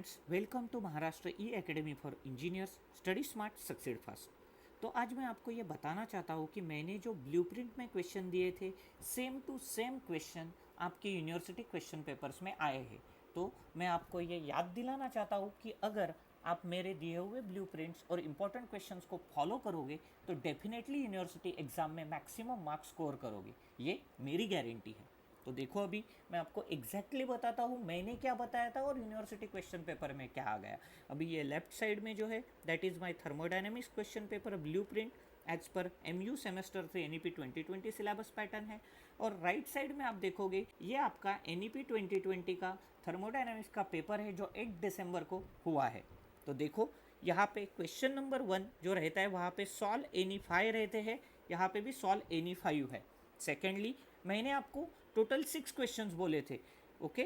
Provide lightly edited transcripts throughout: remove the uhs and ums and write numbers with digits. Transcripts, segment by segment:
Students, welcome to Maharashtra E academy for engineers. Study smart succeed fast. तो आज मैं आपको ये बताना चाहता हूँ कि मैंने जो ब्लूप्रिंट में क्वेश्चन दिए थे, सेम टू सेम क्वेश्चन आपके यूनिवर्सिटी क्वेश्चन पेपर्स में आए हैं। तो मैं आपको ये याद दिलाना चाहता हूँ कि अगर आप मेरे दिए हुए ब्लूप्रिंट्स और इम्पोर्टेंट क्वेश्चंस को फॉलो करोगे तो डेफिनेटली यूनिवर्सिटी एग्जाम में मैक्सिमम मार्क्स स्कोर करोगे। ये मेरी गारंटी है। तो देखो, अभी मैं आपको एग्जैक्टली बताता हूँ मैंने क्या बताया था और यूनिवर्सिटी क्वेश्चन पेपर में क्या आ गया। अभी ये लेफ्ट साइड में जो है that is my thermodynamics question paper blueprint as per MU semester 3 NEP 2020 syllabus pattern है। और राइट साइड में आप देखोगे ये आपका NEP 2020 का थर्मोडायनेमिक्स का पेपर है जो 8 दिसंबर को हुआ है। तो देखो, यहाँ पे क्वेश्चन नंबर 1 जो रहता है वहाँ पे सॉल्व एनी 5 रहते हैं, यहाँ पे भी सॉल्व एनी 5 है। सेकेंडली, मैंने आपको टोटल 6 क्वेश्चंस बोले थे। ओके,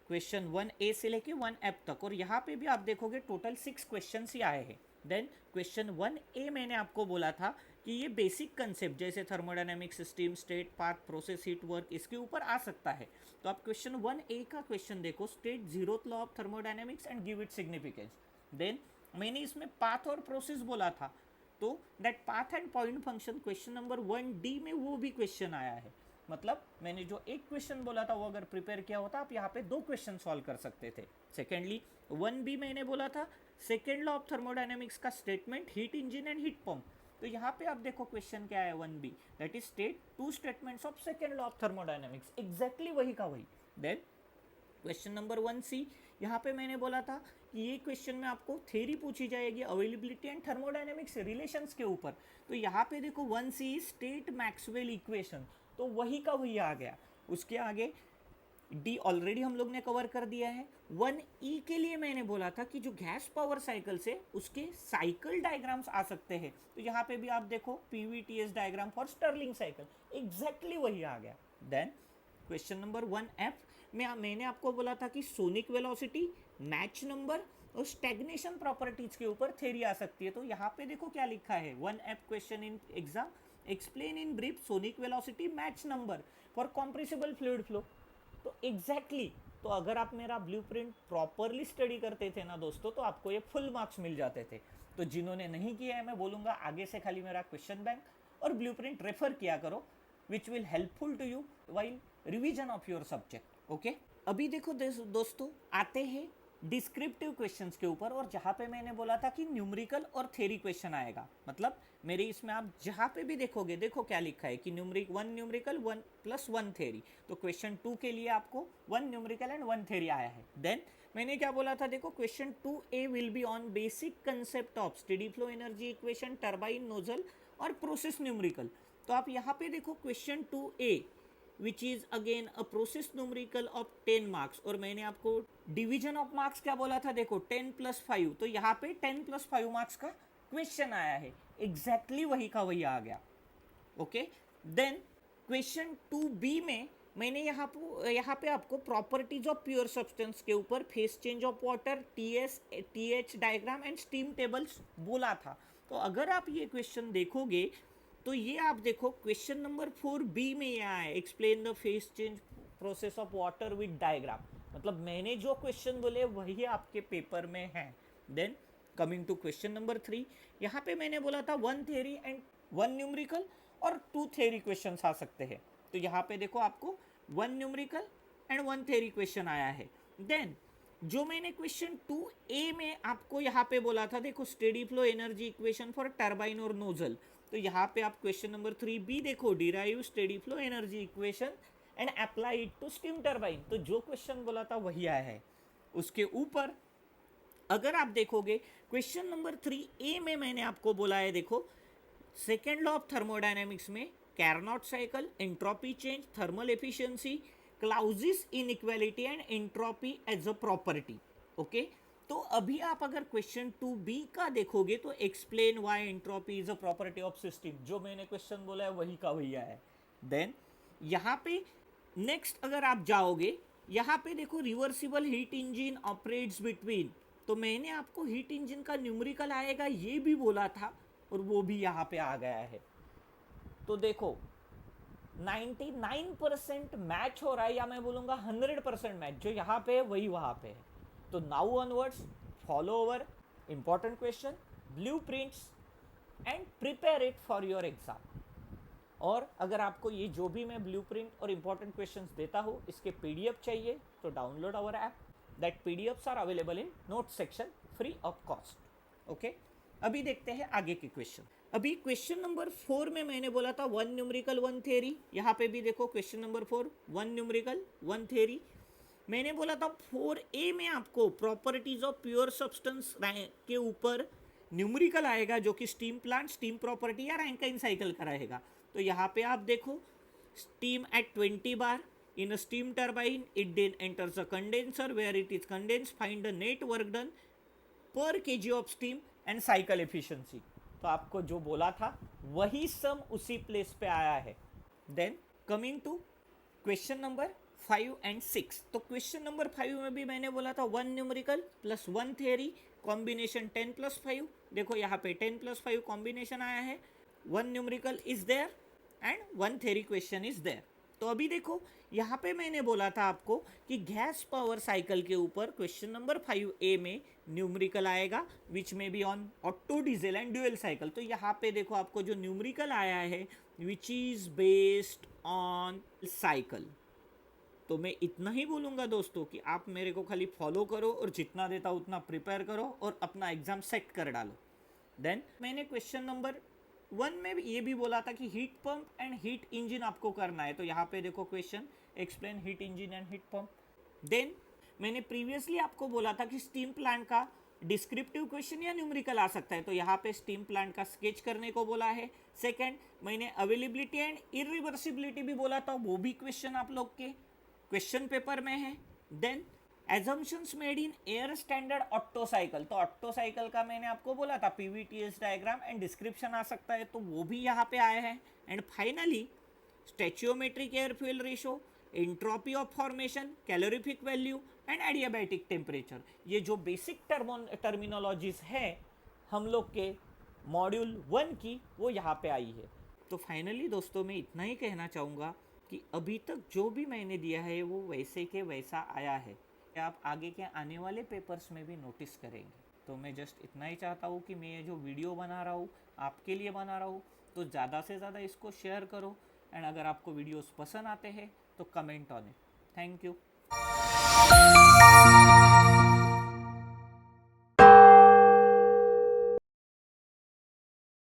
क्वेश्चन 1A से लेके 1F तक, और यहाँ पे भी आप देखोगे टोटल 6 क्वेश्चंस ही आए हैं। देन क्वेश्चन 1A मैंने आपको बोला था कि ये बेसिक कंसेप्ट जैसे thermodynamic system, state, path, process, heat, work, इसके ऊपर आ सकता है। तो आप क्वेश्चन 1A का क्वेश्चन देखो, state zeroth law of thermodynamics and give it significance. Then मैंने इसमें पाथ और प्रोसेस बोला था, तो that path and point function question number 1D में वो भी क्वेश्चन आया है। मतलब मैंने जो एक क्वेश्चन बोला था वो अगर प्रिपेयर किया होता आप यहाँ पे 2 क्वेश्चन सॉल्व कर सकते थे। सेकेंडली 1B मैंने बोला था सेकेंड लॉ ऑफ थर्मोडायनेमिक्स का statement heat engine and heat pump. तो यहाँ पे आप देखो क्वेश्चन क्या है 1B, that is state 2 statements of second law of thermodynamics, exactly वही का वही। देन क्वेश्चन नंबर 1C, यहाँ पे मैंने बोला था कि ये क्वेश्चन में आपको थ्योरी पूछी जाएगी अवेलेबिलिटी एंड थर्मोडायनेमिक्स रिलेशंस के ऊपर। तो यहाँ पे देखो 1C स्टेट मैक्सवेल इक्वेशन, तो वही का वही आ गया। उसके आगे डी ऑलरेडी हम लोग ने कवर कर दिया है। 1E के लिए मैंने बोला था कि जो गैस पावर साइकिल से उसके साइकिल डायग्राम्स आ सकते हैं। तो यहाँ पे भी आप देखो PVTS diagram for Stirling cycle, exactly वही आ गया। देन क्वेश्चन नंबर 1F में मैंने आपको बोला था कि सोनिक वेलोसिटी, मैच नंबर और स्टैग्नेशन प्रॉपर्टीज के ऊपर थ्योरी आ सकती है। तो यहाँ पे देखो क्या लिखा है 1F question in exam, explain in brief sonic velocity match number for compressible fluid flow. तो एग्जैक्टली तो अगर आप मेरा ब्लूप्रिंट प्रॉपरली स्टडी करते थे ना दोस्तों, तो आपको ये फुल मार्क्स मिल जाते थे। तो जिन्होंने नहीं किया है, मैं बोलूँगा आगे से खाली मेरा क्वेश्चन बैंक और ब्लूप्रिंट रेफर किया करो, which will helpful to you while revision of your subject. Okay, अभी देखो दोस्तों, आते हैं डिस्क्रिप्टिव क्वेश्चंस के ऊपर, और जहाँ पे मैंने बोला था कि न्यूमेरिकल और थ्योरी क्वेश्चन आएगा। मतलब मेरे इसमें आप जहाँ पे भी देखोगे, देखो क्या लिखा है कि 1 न्यूमेरिकल 1 + 1 थ्योरी। तो क्वेश्चन 2 के लिए आपको 1 न्यूमेरिकल एंड 1 थ्योरी आया है। देन मैंने क्या बोला था, देखो question 2A will be on basic concept of steady flow energy equation, turbine, nozzle और प्रोसेस न्यूमेरिकल। तो आप यहाँ पे देखो question 2A which is again a process numerical of 10 marks, और मैंने आपको डिवीजन ऑफ मार्क्स क्या बोला था, देखो 10 + 5। तो यहाँ पे 10 + 5 मार्क्स का क्वेश्चन आया है, एग्जैक्टली वही का वही आ गया। ओके, देन क्वेश्चन 2B में मैंने यहाँ पे आपको प्रॉपर्टीज ऑफ प्योर सब्सटेंस के ऊपर face change of water, TH diagram and steam tables बोला था। तो अगर आप ये क्वेश्चन देखोगे तो ये आप देखो क्वेश्चन नंबर 4B में ये आया है, explain the face change process of water with diagram. मतलब मैंने जो क्वेश्चन बोले वही आपके पेपर में है। Then coming to question number 3, यहाँ पे मैंने बोला था 1 थ्योरी एंड 1 न्यूमेरिकल और 2 थ्योरी क्वेश्चन आ सकते हैं। तो यहाँ पे देखो आपको 1 न्यूमेरिकल एंड 1 थ्योरी क्वेश्चन आया है। देन जो मैंने क्वेश्चन 2A में आपको यहाँ पे बोला था, देखो steady flow energy equation for turbine और नोजल। तो यहाँ पे आप क्वेश्चन नंबर 3B देखो, derive steady flow energy equation and apply it to steam turbine. तो जो क्वेश्चन बोला था वही आया है। उसके ऊपर अगर आप देखोगे क्वेश्चन नंबर 3A में मैंने आपको बोला है, देखो सेकेंड लॉ ऑफ थर्मोडायनेमिक्स में Carnot cycle, entropy change, thermal efficiency, Clausius inequality and entropy as a property. Okay, तो अभी आप अगर क्वेश्चन 2B का देखोगे तो explain why entropy is a property of system, जो मैंने क्वेश्चन बोला है वही का वही है। देन यहाँ पे नेक्स्ट अगर आप जाओगे, यहाँ पे देखो reversible heat engine operates between. तो मैंने आपको हीट इंजन का न्यूमेरिकल आएगा ये भी बोला था, और वो भी यहाँ पे आ गया है। तो देखो 99% मैच हो रहा है, या मैं बोलूँगा 100% मैच, जो यहाँ पे है वही वहाँ पे है। तो now onwards follow over important question, blueprints and prepare it for your exam. और अगर आपको ये जो भी मैं ब्लूप्रिंट और इंपॉर्टेंट क्वेश्चंस देता हूँ इसके पीडीएफ चाहिए तो download our app. That PDFs are available in note section free of cost. Okay, अभी देखते हैं आगे के क्वेश्चन। अभी क्वेश्चन नंबर 4 में मैंने बोला था 1 न्यूमेरिकल 1 थ्योरी। यहाँ पे भी देखो क्वेश्चन नंबर 4 1 न्यूमेरिकल 1 थ्योरी। मैंने बोला था 4A में आपको प्रॉपर्टीज ऑफ प्योर सब्सटेंस के ऊपर न्यूमेरिकल आएगा जो कि स्टीम प्लांट, स्टीम प्रॉपर्टी या रैंकाइन साइकिल का रहेगा। तो यहाँ पे आप देखो steam eight 20 bar in a steam turbine it then enters a condenser where it is condensed, find the net work done per kg of steam and cycle efficiency। तो आपको जो बोला था वही सम उसी प्लेस पे आया है। Then coming to question number 5 and 6। तो क्वेश्चन नंबर 5 में भी मैंने बोला था 1 न्यूमेरिकल प्लस 1 थ्योरी कॉम्बिनेशन 10 + 5। देखो यहाँ पे 10 + 5 कॉम्बिनेशन आया है, 1 numerical is there and 1 theory question is there. तो अभी देखो यहाँ पे मैंने बोला था आपको कि गैस पावर साइकिल के ऊपर क्वेश्चन नंबर 5A में न्यूमेरिकल आएगा विच में be on auto diesel and dual cycle. तो यहाँ पे देखो आपको जो न्यूमेरिकल आया है which is based on cycle. तो मैं इतना ही बोलूँगा दोस्तों कि आप मेरे को खाली फॉलो करो और जितना देता उतना प्रिपेयर करो और अपना एग्जाम सेट कर डालो। देन मैंने क्वेश्चन नंबर 1 में ये भी बोला था कि heat pump and heat engine आपको करना है। तो यहाँ पे देखो question explain heat engine and heat pump. Then मैंने प्रीवियसली आपको बोला था कि स्टीम प्लांट का डिस्क्रिप्टिव क्वेश्चन या न्यूमेरिकल आ सकता है। तो यहाँ पे स्टीम प्लांट का स्केच करने को बोला है। सेकंड मैंने अवेलेबिलिटी एंड इरिवर्सिबिलिटी भी बोला था, वो भी क्वेश्चन आप लोग के क्वेश्चन पेपर में है। Then assumptions made in air standard Otto cycle. तो ऑटो साइकिल का मैंने आपको बोला था पीवीटीएस डायग्राम एंड डिस्क्रिप्शन आ सकता है, तो वो भी यहाँ पे आया है। And finally stoichiometric air fuel ratio, entropy of formation, calorific value and adiabatic temperature, ये जो बेसिक टर्मिनोलॉजीज है हम लोग के मॉड्यूल 1 की, वो यहाँ पे आई है। तो फाइनली दोस्तों मैं इतना ही कहना चाहूँगा कि अभी तक जो भी मैंने दिया है वो वैसे के वैसा आया है, आप आगे के आने वाले पेपर्स में भी नोटिस करेंगे। तो मैं जस्ट इतना ही चाहता हूँ कि मैं ये जो वीडियो बना रहा हूँ आपके लिए बना रहा हूँ, तो ज़्यादा से ज़्यादा इसको शेयर करो। एंड अगर आपको वीडियोस पसंद आते हैं तो comment on it. Thank you.